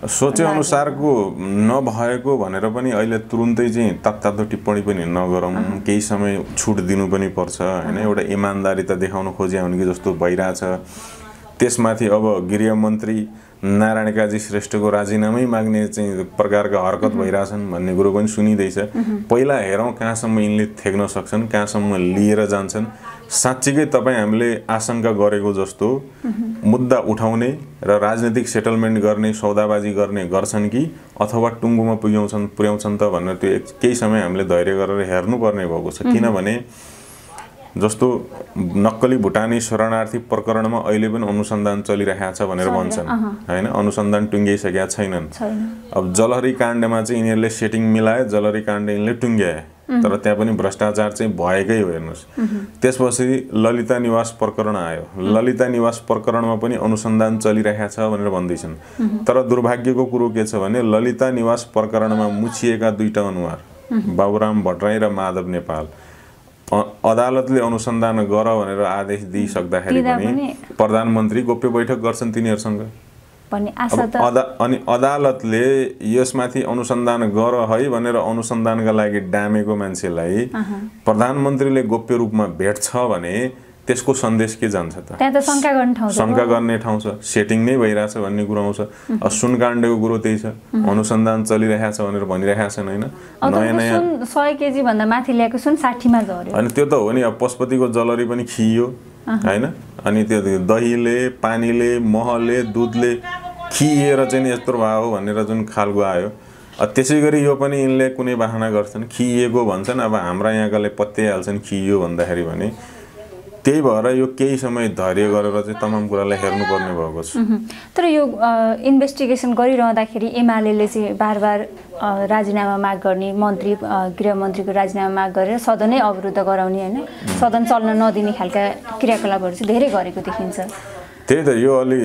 S1: सोचे अनुसारको नभएको भनेर पनि अहिले तुरुन्तै चाहिँ तात्तातो टिप्पणी पनि नगरौँ, केही समय छुट दिनु पनि पर्छ हैन। एउटा इमानदारिता देखाउन खोज्या हुन् कि जस्तो भइरहेछ। त्यसमाथि अब गृहमन्त्री नारायण काजी श्रेष्ठको राजीनामै माग्ने चाहिँ प्रकारका हरकत भइरहेछन् भन्ने कुरो पनि सुनिँदैछ। पहिला हेरौँ कहाँसम्म यिनले थेक्न सक्छन्, कहाँसम्म लिएर जान्छन्। साँच्चीकै तपाईँ हामीले आशंका गरेको जस्तो मुद्दा उठाउने र राजनीतिक सेटलमेन्ट गर्ने सौदाबाजी गर्ने गर्छन् कि अथवा टुङ्गोमा पुर्याउँछन् त भनेर त्यो केही समय हामीले धैर्य गरेर हेर्नुपर्ने भएको छ। किनभने जस्तो नक्कली भुटानी शरणार्थी प्रकरणमा अहिले पनि अनुसन्धान चलिरहेको छ भनेर भन्छन् हैन। अनुसन्धान टुङ्ग्याइसकेका छैनन्। अब जलहरी काण्डमा चाहिँ यिनीहरूले सेटिङ मिलाए, जलहरी काण्ड यिनले टुङ्ग्याए, तर त्यहाँ पनि भ्रष्टाचार चाहिँ भएकै हो हेर्नुहोस्। त्यसपछि ललिता निवास प्रकरण आयो। ललिता निवास प्रकरणमा पनि अनुसन्धान चलिरहेको छ भनेर भन्दैछन्। तर दुर्भाग्यको कुरो के छ भने ललिता निवास प्रकरणमा मुछिएका दुईटा अनुहार बाबुराम भट्टराई र माधव नेपाल अदालतले अनुसन्धान गर भनेर आदेश दिइसक्दाखेरि पनि प्रधानमन्त्री गोप्य बैठक गर्छन् तिनीहरूसँग। अनि अदालतले यसमाथि अनुसन्धान गर है भनेर अनुसन्धानका लागि डामेको मान्छेलाई प्रधानमन्त्रीले गोप्य रूपमा भेट्छ भने त्यसको सन्देश के जान्छ त?
S2: त्यहाँ त शंका
S1: गर्ने ठाउँ छ। सेटिङ नै भइरहेछ भन्ने कुरा आउँछ। सुनकाण्डको कुरो त्यही छ। अनुसन्धान चलिरहेछ भनेर भनिरहेका छन् हैन।
S2: नयाँ नयाँ 100 केजी भन्दा माथि ल्याएको सुन 60 मा झर्यो।
S1: अनि त्यो त हो नि। अब पशुपतिको जलरी पनि खियो हैन। अनि त्यो दहीले, पानीले, महले, दुधले खिएर चाहिँ यत्रो भयो भनेर जुन खालको आयो। त्यसैगरी यो पनि यिनले कुनै बहाना गर्छन्, खिएको भन्छन्। अब हाम्रा यहाँकाले पत्याइहाल्छन् खियो भन्दाखेरि भने त्यही भएर यो केही समय धैर्य गरेर चाहिँ तमाम कुरालाई हेर्नुपर्ने भएको छ।
S2: तर यो इन्भेस्टिगेसन गरिरहँदाखेरि एमाले चाहिँ बार राजीनामा माग गर्ने, मन्त्री गृहमन्त्रीको राजीनामा माग गरेर सदनै अवरुद्ध गराउने होइन, सदन चल्न नदिने खालका क्रियाकलापहरू चाहिँ धेरै गरेको देखिन्छ।
S1: त्यही त यो अलि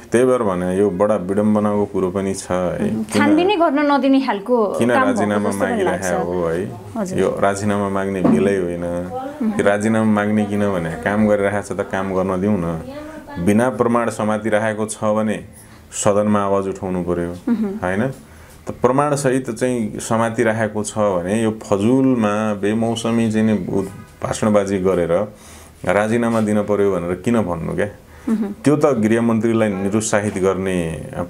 S1: त्यही भएर भने यो बडा विडम्बनाको कुरो पनि छ है।
S2: छानबिनै गर्न नदिने खालको
S1: किन राजीनामा मागिरहेको हो है? यो राजीनामा माग्ने बेलै होइन। राजीनामा माग्ने किनभने काम गरिरहेको छ त काम गर्न दिउँ न। बिना प्रमाण समातिरहेको छ भने सदनमा आवाज उठाउनु पर्यो होइन? त प्रमाण सहित चाहिँ समातिरहेको छ भने यो फजुलमा बेमौसमी चाहिँ भाषणबाजी गरेर राजीनामा दिन पर्यो भनेर किन भन्नु क्या? त्यो त गृहमन्त्रीलाई निरुत्साहित गर्ने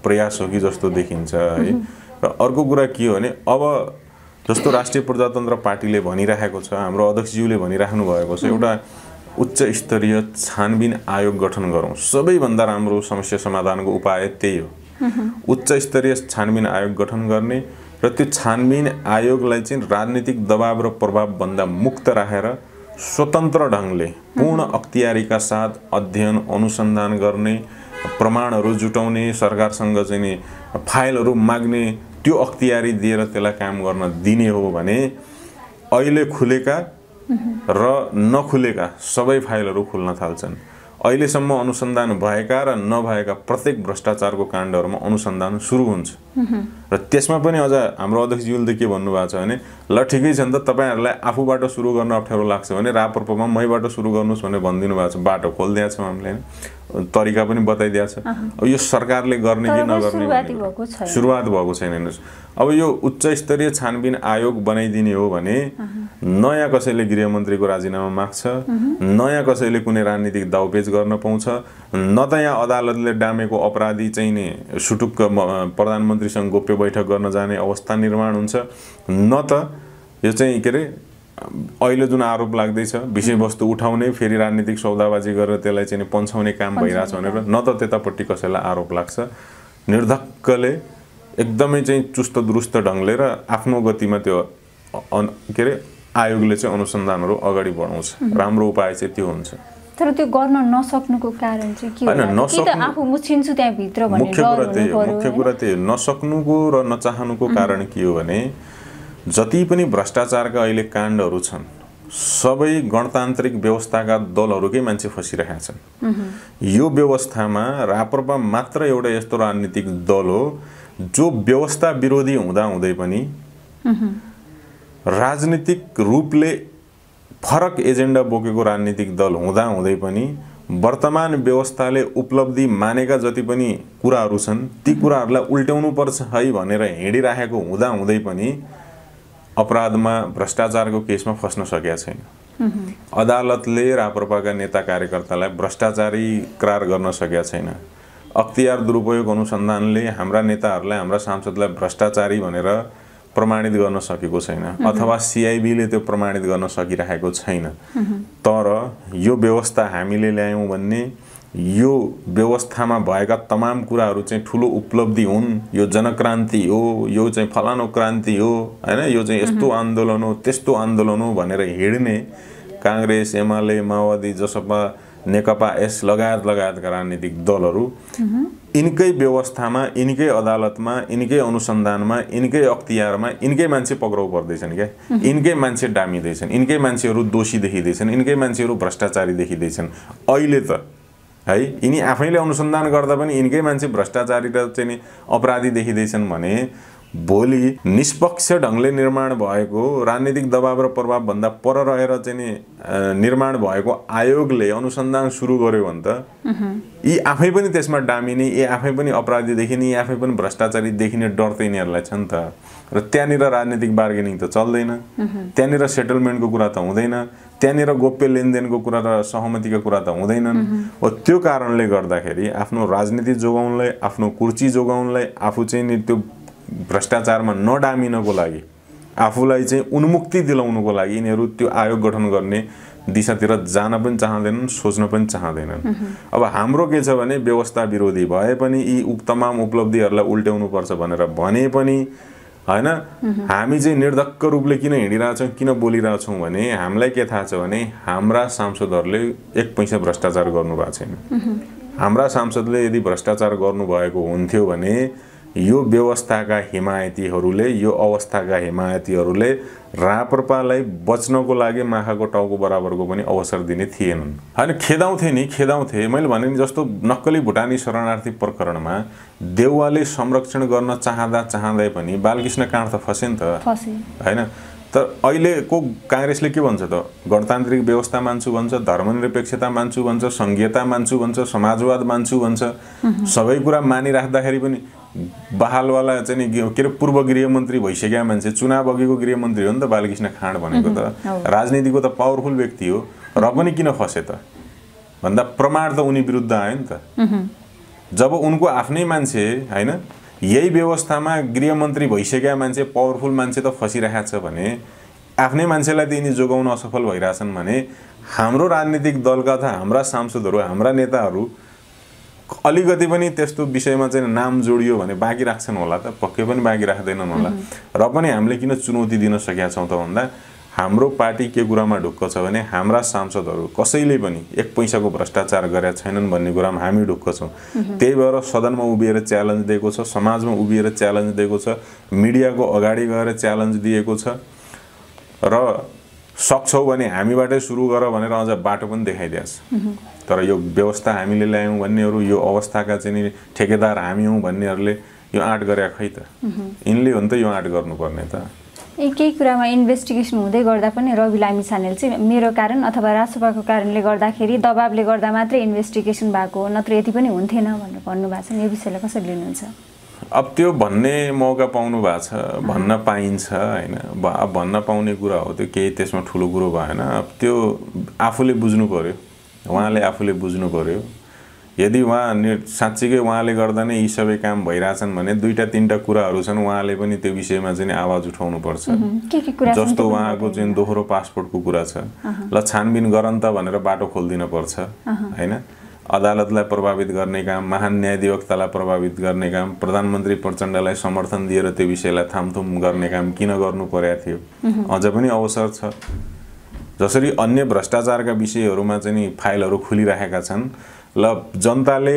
S1: प्रयास हो कि जस्तो देखिन्छ है। र अर्को कुरा के हो भने अब जस्तो राष्ट्रिय प्रजातन्त्र पार्टीले भनिरहेको छ, हाम्रो अध्यक्षज्यूले भनिराख्नु भएको छ, एउटा उच्च स्तरीय छानबिन आयोग गठन गरौँ। सबैभन्दा राम्रो समस्या समाधानको उपाय त्यही हो, उच्च स्तरीय छानबिन आयोग गठन गर्ने र त्यो छानबिन आयोगलाई चाहिँ राजनीतिक दबाव र प्रभावभन्दा मुक्त राखेर स्वतन्त्र ढङ्गले पूर्ण अख्तियारीका साथ अध्ययन अनुसन्धान गर्ने, प्रमाणहरू जुटाउने, सरकारसँग चाहिँ नि फाइलहरू माग्ने, त्यो अख्तियारी दिएर त्यसलाई काम गर्न दिने हो भने अहिले खुलेका र नखुलेका सबै फाइलहरू खुल्न थाल्छन्। अहिलेसम्म अनुसन्धान भएका र नभएका प्रत्येक भ्रष्टाचारको काण्डहरूमा अनुसन्धान सुरु हुन्छ र त्यसमा पनि अझ हाम्रो अध्यक्षज्यूले के भन्नुभएको छ भने ल ठिकै छ नि त, तपाईहरुलाई आफूबाट सुरु गर्न अप्ठ्यारो लाग्छ भने राप्रपामा मैबाट सुरु गर्नुस् भनेर भनिदिनु भएको छ। बाटो खोलिदिएको छ हामीले, तरिका पनि बताइदिएको छ। अब यो सरकारले गर्ने कि नगर्ने सुरुवात भएको छैन। हेर्नुस्, अब यो उच्च स्तरीय छानबिन आयोग बनाइदिने हो भने नयाँ कसैले गृहमन्त्रीको राजीनामा माग्छ, नयाँ कसैले कुनै राजनीतिक दाउपेच गर्न पाउँछ, न त यहाँ अदालतले डामेको अपराधी चाहिँ नि सुटुक्क प्रधानमन्त्रीसँग गोप्य बैठक गर्न जाने अवस्था निर्माण हुन्छ, न त यो चाहिँ के अरे अहिले जुन आरोप लाग्दैछ विषयवस्तु उठाउने फेरि राजनीतिक सौदाबाजी गरेर त्यसलाई चाहिँ पन्छाउने काम भइरहेछ भनेर न त त्यतापट्टि कसैलाई आरोप लाग्छ। निर्धक्कले एकदमै चाहिँ चुस्त दुरुस्त ढङ्गले र आफ्नो गतिमा त्यो के अरे आयोगले चाहिँ अनुसन्धानहरू अगाडि बढाउँछ। राम्रो उपाय चाहिँ त्यो हुन्छ।
S2: तर त्यो गर्न नसक्नुको कारण चाहिँ के हो? कि त आफू मुछिन्छु त्यहाँ भित्र भन्ने
S1: मुख्य कुरा त्यही नसक्नुको र नचाहनुको कारण के हो भने जति पनि भ्रष्टाचारका अहिले काण्डहरू छन् सबै गणतान्त्रिक व्यवस्थाका दलहरूकै मान्छे फसिरहेका छन्। यो व्यवस्थामा राप्रपा मात्र एउटा यस्तो राजनीतिक दल हो जो व्यवस्था विरोधी हुँदाहुँदै पनि राजनीतिक रूपले फरक एजेन्डा बोकेको राजनीतिक दल हुँदाहुँदै पनि वर्तमान व्यवस्थाले उपलब्धि मानेका जति पनि कुराहरू छन् ती कुराहरूलाई उल्ट्याउनु पर्छ है भनेर हिँडिराखेको हुँदाहुँदै पनि अपराधमा भ्रष्टाचारको केसमा फस्न सकेका छैन। अदालतले राप्रपाका नेता कार्यकर्तालाई भ्रष्टाचारी करार गर्न सकेका छैन। अख्तियार दुरुपयोग अनुसन्धानले हाम्रा नेताहरूलाई, हाम्रा सांसदलाई भ्रष्टाचारी भनेर प्रमाणित गर्न सकेको छैन अथवा सीआईबीले त्यो प्रमाणित गर्न सकिरहेको छैन। तर यो व्यवस्था हामीले ल्यायौँ भन्ने, यो व्यवस्थामा भएका तमाम कुराहरू चाहिँ ठुलो उपलब्धि हुन्, यो जनक्रान्ति हो, यो चाहिँ फलानो क्रान्ति हो हैन, यो चाहिँ यस्तो आन्दोलन हो त्यस्तो आन्दोलन हो भनेर हिँड्ने कांग्रेस, एमाले, माओवादी, जसपा, नेकपा यस लगायतका राजनीतिक दलहरू यिनकै व्यवस्थामा, यिनकै अदालतमा, यिनकै अनुसन्धानमा, यिनकै अख्तियारमा यिनकै मान्छे पक्राउ पर्दैछन् क्या, यिनकै मान्छे डामिँदैछन्, यिनकै मान्छेहरू दोषी देखिँदैछन्, यिनकै मान्छेहरू भ्रष्टाचारी देखिँदैछन्। अहिले त है यिनी आफैले अनुसन्धान गर्दा पनि यिनकै मान्छे भ्रष्टाचारी र चाहिँ नि अपराधी देखिँदैछन् भने भोलि निष्पक्ष ढङ्गले निर्माण भएको राजनीतिक दबाव र प्रभाव भन्दा पर रहेर चाहिँ नि निर्माण भएको आयोगले अनुसन्धान सुरु गर्यो भने त यी आफै पनि त्यसमा डामिने, यी आफै पनि अपराधी देखिने, यी आफै पनि भ्रष्टाचारी देखिने डर त यिनीहरूलाई छ नि त। र त्यहाँनिर राजनीतिक बार्गेनिङ त चल्दैन, त्यहाँनिर सेटलमेन्टको कुरा त हुँदैन, त्यहाँनिर गोप्य लेनदेनको कुरा र सहमतिका कुरा त हुँदैनन्। त्यो कारणले गर्दाखेरि आफ्नो राजनीति जोगाउनलाई, आफ्नो कुर्सी जोगाउनलाई, आफू चाहिँ नि त्यो भ्रष्टाचारमा नडामिनको लागि, आफूलाई चाहिँ उन्मुक्ति दिलाउनुको लागि यिनीहरू त्यो आयोग गठन गर्ने दिशातिर जान पनि चाहँदैनन्, सोच्न पनि चाहँदैनन्। अब हाम्रो के छ भने व्यवस्था विरोधी भए पनि यी तमाम उपलब्धिहरूलाई उल्ट्याउनु पर्छ भनेर भने पनि हैन हामी चाहिँ निर्धक्क रूपले किन हिँडिरहेछौँ किन बोलिरहेछौँ भने हामीलाई के थाहा छ भने हाम्रा सांसदहरूले एक पैसा भ्रष्टाचार गर्नु भएको छैन। हाम्रा सांसदले यदि भ्रष्टाचार गर्नुभएको हुन्थ्यो भने यो व्यवस्थाका हिमायतीहरूले यो अवस्थाका हिमायतीहरूले राप्रपालाई बच्नको लागि माखाको टाउको बराबरको पनि अवसर दिने थिएनन्। हैन खेदाउँथे मैले भने नि जस्तो नक्कली भुटानी शरणार्थी प्रकरणमा देउवाले संरक्षण गर्न चाहँदै पनि बालकृष्ण काँड त फसे नि त हैन। तर अहिलेको कांग्रेसले के भन्छ त गणतान्त्रिक व्यवस्था मान्छु भन्छ, धर्मनिरपेक्षता मान्छु भन्छ, संघीयता मान्छु भन्छ, समाजवाद मान्छु भन्छ। सबै कुरा मानिराख्दाखेरि पनि बहालवाला चाहिँ के अरे पूर्व गृहमन्त्री भइसकेका मान्छे चुनाव अघिको गृहमन्त्री हो नि त बालकृष्ण खाँड भनेको त राजनीतिको त पावरफुल व्यक्ति हो र पनि किन फसे त भन्दा प्रमाण त उनी विरुद्ध आयो नि त। जब उनको आफ्नै मान्छे हैन यही व्यवस्थामा गृहमन्त्री भइसकेका मान्छे पावरफुल मान्छे त फसिरहेको छ भने आफ्नै मान्छेलाई त यिनी जोगाउन असफल भइरहेछन् भने हाम्रो राजनीतिक दलका त हाम्रा सांसदहरू हाम्रा नेताहरू अलिकति पनि त्यस्तो विषयमा चाहिँ नाम जोडियो भने बाँकी राख्छन् होला त पक्कै पनि बाँकी राख्दैनन् होला। र पनि हामीले किन चुनौती दिन सकेका छौँ त भन्दा हाम्रो पार्टी के कुरामा ढुक्क छ भने हाम्रा सांसदहरू कसैले पनि एक पैसाको भ्रष्टाचार गरेका छैनन् भन्ने कुरामा हामी ढुक्क छौँ। त्यही भएर सदनमा उभिएर च्यालेन्ज दिएको छ, समाजमा उभिएर च्यालेन्ज दिएको छ, मिडियाको अगाडि गएर च्यालेन्ज दिएको छ र सक्छौ भने हामीबाटै सुरु गर भनेर अझ बाटो पनि देखाइदिएछ। तर यो व्यवस्था हामीले ल्यायौँ भन्नेहरू यो अवस्थाका चाहिँ ठेकेदार हामी हौँ भन्नेहरूले यो आँट गरे खै त यिनले हो नि त यो आँट गर्नुपर्ने त।
S2: केही कुरामा इन्भेस्टिगेसन हुँदै गर्दा पनि रवि लामिछानेले चाहिँ मेरो कारण अथवा रासपाको कारणले गर्दाखेरि दबावले गर्दा मात्रै इन्भेस्टिगेसन भएको हो नत्र यति पनि हुन्थेन भनेर भन्नुभएको छ। यो विषयलाई कसरी लिनुहुन्छ?
S1: अब त्यो भन्ने मौका पाउनु भएको छ, भन्न पाइन्छ हैन। अब भन्न पाउने कुरा हो त्यो केही त्यसमा ठुलो कुरो भएन। अब त्यो आफूले बुझ्नु पर्यो, उहाँले आफूले बुझ्नु पर्यो। यदि उहाँ साँच्चीकै उहाँले गर्दा नै यी सबै काम भइरहेछन् भने दुईटा तीनटा कुराहरू छन् उहाँले पनि त्यो विषयमा चाहिँ आवाज उठाउनु पर्छ। जस्तो उहाँको चाहिँ दोहोरो पासपोर्टको कुरा छ, ल छानबिन गरन् त भनेर बाटो खोलिदिन पर्छ हैन। अदालतलाई प्रभावित गर्ने काम, महान न्यायाधिवक्तालाई प्रभावित गर्ने काम, प्रधानमन्त्री प्रचण्डलाई समर्थन दिएर त्यो विषयलाई थामथुम गर्ने काम किन गर्नु परेको थियो? अझ पनि अवसर छ। जसरी अन्य भ्रष्टाचारका विषयहरूमा चाहिँ फाइलहरू खुलिरहेका छन्, ल जनताले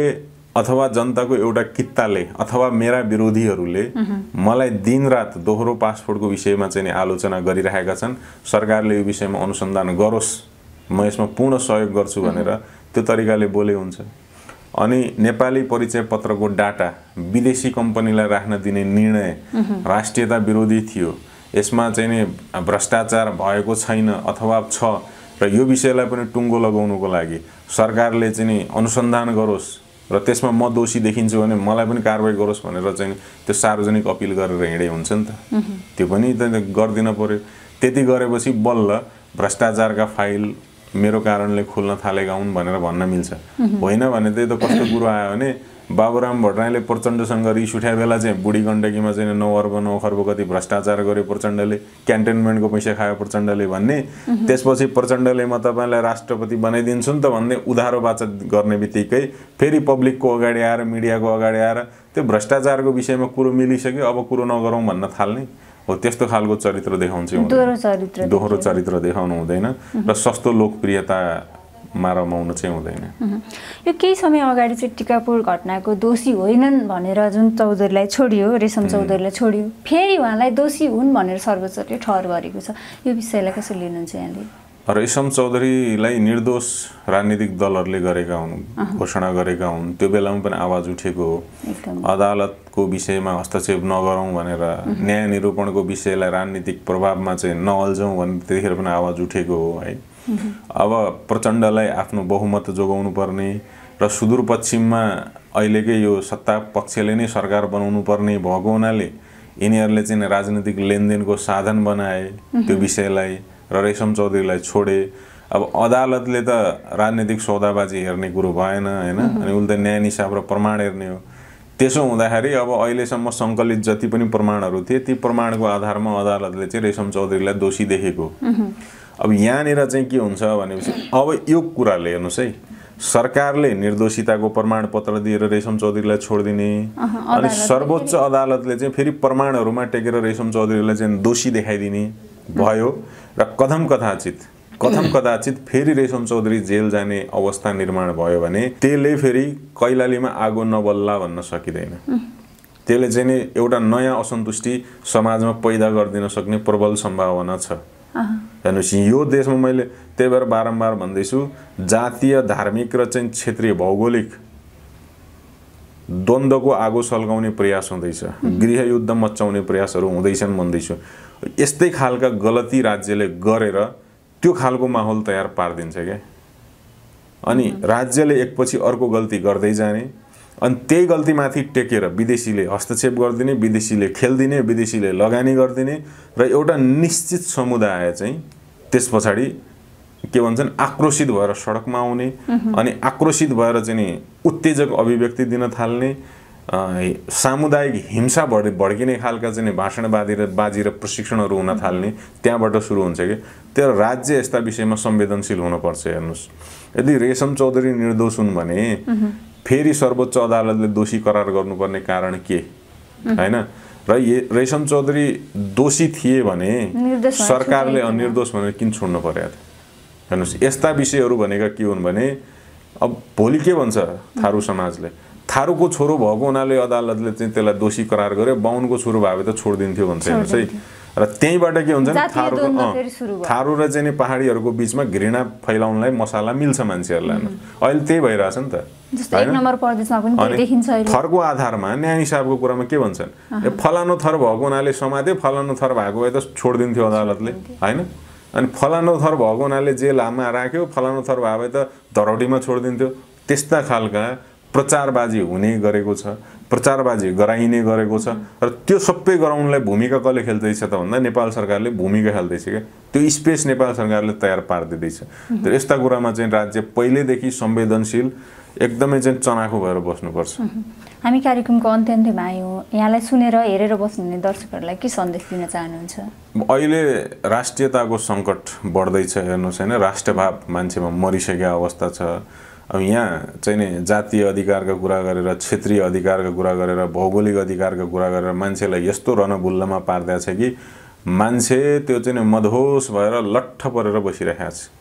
S1: अथवा जनताको एउटा कित्ताले अथवा मेरा विरोधीहरूले मलाई दिनरात दोहोरो पासपोर्टको विषयमा चाहिँ आलोचना गरिरहेका छन्। सरकारले यो विषयमा अनुसन्धान गरोस्, म यसमा पूर्ण सहयोग गर्छु भनेर त्यो तरिकाले बोले हुन्छ। अनि नेपाली परिचय पत्रको डाटा विदेशी कम्पनीलाई राख्न दिने निर्णय राष्ट्रियता विरोधी थियो। यसमा चाहिँ नि भ्रष्टाचार भएको छैन अथवा छ र यो विषयलाई पनि टुङ्गो लगाउनुको लागि सरकारले चाहिँ नि अनुसन्धान गरोस् र त्यसमा म दोषी देखिन्छु भने मलाई पनि कारबाही गरोस् भनेर चाहिँ त्यो सार्वजनिक अपिल गरेर हिँडे हुन्छ नि त। त्यो पनि त गर्दिन पर्यो। त्यति गरेपछि बल्ल भ्रष्टाचारका फाइल मेरो कारणले खोल्न थालेका हुन् भनेर भन्न मिल्छ। होइन भने त्यही त कस्तो कुरो आयो भने बाबुराम भट्टराईले प्रचण्डसँग रिस उठाए बेला चाहिँ बुढी गण्डकीमा चाहिँ 9 अर्ब 9 खर्ब कति भ्रष्टाचार गर्यो प्रचण्डले, क्यान्टोनमेन्टको पैसा खायो प्रचण्डले भन्ने, त्यसपछि प्रचण्डले म तपाईँलाई राष्ट्रपति बनाइदिन्छु नि त भन्ने उधारो वाचा गर्ने बित्तिकै फेरि पब्लिकको अगाडि आएर मिडियाको अगाडि आएर त्यो भ्रष्टाचारको विषयमा कुरो मिलिसक्यो अब कुरो नगरौँ भन्न थाल्ने हो। त्यस्तो खालको चरित्र देखाउँछ, दोहोरो चरित्र देखाउनु हुँदैन र सस्तो लोकप्रियता रमाउन चाहिँ हुँदैन।
S2: यो केही समय अगाडि चाहिँ टिकापुर घटनाको दोषी होइनन् भनेर जुन चौधरीलाई छोडियो, रेशम चौधरीलाई छोडियो, फेरि उहाँलाई दोषी हुन् भनेर सर्वोच्चले ठहर गरेको छ। यो विषयलाई कसरी लिनुहुन्छ यहाँले?
S1: रेशम चौधरीलाई निर्दोष राजनीतिक दलहरूले गरेका हुन्, घोषणा गरेका हुन्। त्यो बेलामा पनि आवाज उठेको हो। अदालतको विषयमा हस्तक्षेप नगरौँ भनेर, न्याय निरूपणको विषयलाई राजनीतिक प्रभावमा चाहिँ नअल्झौँ भनेर त्यतिखेर पनि आवाज उठेको हो है। अब प्रचण्डलाई आफ्नो बहुमत जोगाउनु पर्ने र सुदूरपश्चिममा अहिलेकै यो सत्ता पक्षले नै सरकार बनाउनु पर्ने भएको हुनाले यिनीहरूले चाहिँ राजनीतिक लेनदेनको साधन बनाए त्यो विषयलाई र रेशम चौधरीलाई छोडे। अब अदालतले त राजनीतिक सौदाबाजी हेर्ने कुरो भएन हैन, अनि उल्टा न्याय निसाब र प्रमाण हेर्ने हो। त्यसो हुँदाखेरि अब अहिलेसम्म सङ्कलित जति पनि प्रमाणहरू थिए ती प्रमाणको आधारमा अदालतले चाहिँ रेशम चौधरीलाई दोषी देखेको। अब यहाँनिर चाहिँ के हुन्छ भनेपछि अब यो कुराले हेर्नुहोस् है, सरकारले निर्दोषिताको प्रमाणपत्र दिएर रेशम चौधरीलाई छोडिदिने अनि सर्वोच्च अदालतले चाहिँ फेरि प्रमाणहरूमा टेकेर रेशम चौधरीलाई चाहिँ दोषी देखाइदिने भयो र कथम कदाचित फेरि रेशम चौधरी जेल जाने अवस्था निर्माण भयो भने त्यसले फेरि कैलालीमा आगो नबल्ला भन्न सकिँदैन। त्यसले चाहिँ नि एउटा नयाँ असन्तुष्टि समाजमा पैदा गरिदिन सक्ने प्रबल सम्भावना छ। हेर्नुहोस् यो देशमा मैले त्यही भएर बारम्बार भन्दैछु जातीय धार्मिक र चाहिँ क्षेत्रीय भौगोलिक द्वन्द्वको आगो सल्काउने प्रयास हुँदैछ, गृहयुद्ध मचाउने प्रयासहरू हुँदैछन् भन्दैछु। यस्तै खालका गलती राज्यले गरेर त्यो खालको माहौल तयार पारिदिन्छ क्या। अनि राज्यले एकपछि अर्को गल्ती गर्दै जाने अनि त्यही गल्तीमाथि टेकेर विदेशीले हस्तक्षेप गरिदिने, विदेशीले खेल्दिने, विदेशीले लगानी गरिदिने र एउटा निश्चित समुदाय चाहिँ त्यस पछाडि के भन्छन् आक्रोशित भएर सडकमा आउने अनि आक्रोशित भएर चाहिँ नि उत्तेजक अभिव्यक्ति दिन थाल्ने, सामुदायिक हिंसा भड्किने खालका चाहिँ भाषणबाजी र प्रशिक्षणहरू हुन थाल्ने त्यहाँबाट सुरु हुन्छ कि। तर राज्य यस्ता विषयमा संवेदनशील हुनुपर्छ। हेर्नुहोस् यदि रेशम चौधरी निर्दोष हुन् भने फेरि सर्वोच्च अदालतले दोषी करार गर्नुपर्ने कारण के हैन? र रेशम चौधरी दोषी थिए भने सरकारले निर्दोष भनेर किन छोड्नु पर्यो त? हेर्नुहोस् यस्ता विषयहरू भनेका के हुन् भने अब भोलि के भन्छ थारू समाजले, थारूको छोरो भएको हुनाले अदालतले चाहिँ त्यसलाई दोषी करार गर्यो, बाहुनको छोरो भए त छोडिदिन्थ्यो भन्छ। हेर्नुहोस् है, र त्यहीबाट के हुन्छ थारू र चाहिँ पहाडीहरूको बिचमा घृणा फैलाउनलाई मसाला मिल्छ मान्छेहरूलाई। अहिले त्यही भइरहेछ नि त। थरको आधारमा न्याय हिसाबको कुरामा के भन्छन्, फलानु थर भएको हुनाले समात्यो, फलानु थर भएको भए त छोडिदिन्थ्यो अदालतले हैन? अनि फलानु थर भएको हुनाले जेलमा राख्यो, फलानु थर भए त धरौटीमा छोडिदिन्थ्यो। त्यस्ता खालका प्रचारबाजी हुने गरेको छ, प्रचारबाजी गराइने गरेको छ र त्यो सबै गराउनलाई भूमिका कसले खेल्दैछ त भन्दा नेपाल सरकारले भूमिका खेल्दैछ क्या। त्यो स्पेस नेपाल सरकारले तयार पारिदिँदैछ। तर यस्ता कुरामा चाहिँ राज्य पहिलेदेखि संवेदनशील एकदमै चाहिँ चनाखो भएर बस्नुपर्छ।
S2: हामी कार्यक्रमको अन्त्यमा आयौँ। यहाँलाई सुनेर हेरेर बस्नुहुने दर्शकहरूलाई के सन्देश दिन चाहनुहुन्छ?
S1: अहिले राष्ट्रियताको सङ्कट बढ्दैछ। हेर्नुहोस् होइन, राष्ट्रभाव मान्छेमा मरिसकेको अवस्था छ। अब यहाँ चाहिँ नि जातीय अधिकारका कुरा गरेर, क्षेत्रीय अधिकारका कुरा गरेर, भौगोलिक अधिकारका कुरा गरेर मान्छेलाई यस्तो रणभुल्लमा पारिदिएको छ कि मान्छे त्यो चाहिँ नि मदहोस भएर लट्ठ परेर बसिरहेको छ।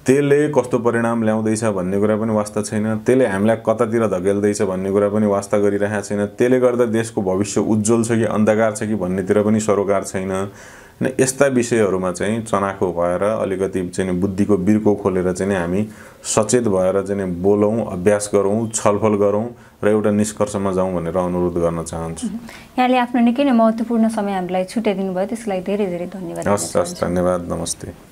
S1: त्यसले कस्तो परिणाम ल्याउँदैछ भन्ने कुरा पनि वास्ता छैन, त्यसले हामीलाई कतातिर धकेल्दैछ भन्ने कुरा पनि वास्ता गरिरहेको छैन, त्यसले गर्दा देशको भविष्य उज्जवल छ कि अन्धकार छ कि भन्नेतिर पनि सरोकार छैन। यस्ता विषयहरूमा चाहिँ चनाखो भएर अलिकति चाहिँ बुद्धिको बिर्को खोलेर चाहिँ हामी सचेत भएर चाहिँ बोलौँ, अभ्यास गरौँ, छलफल गरौँ र एउटा निष्कर्षमा जाउँ भनेर अनुरोध गर्न चाहन्छु।
S2: यहाँले आफ्नो निकै नै महत्त्वपूर्ण समय हामीलाई छुट्याइदिनु भयो, त्यसको लागि धेरै धेरै धन्यवाद।
S1: हस्, धन्यवाद, नमस्ते।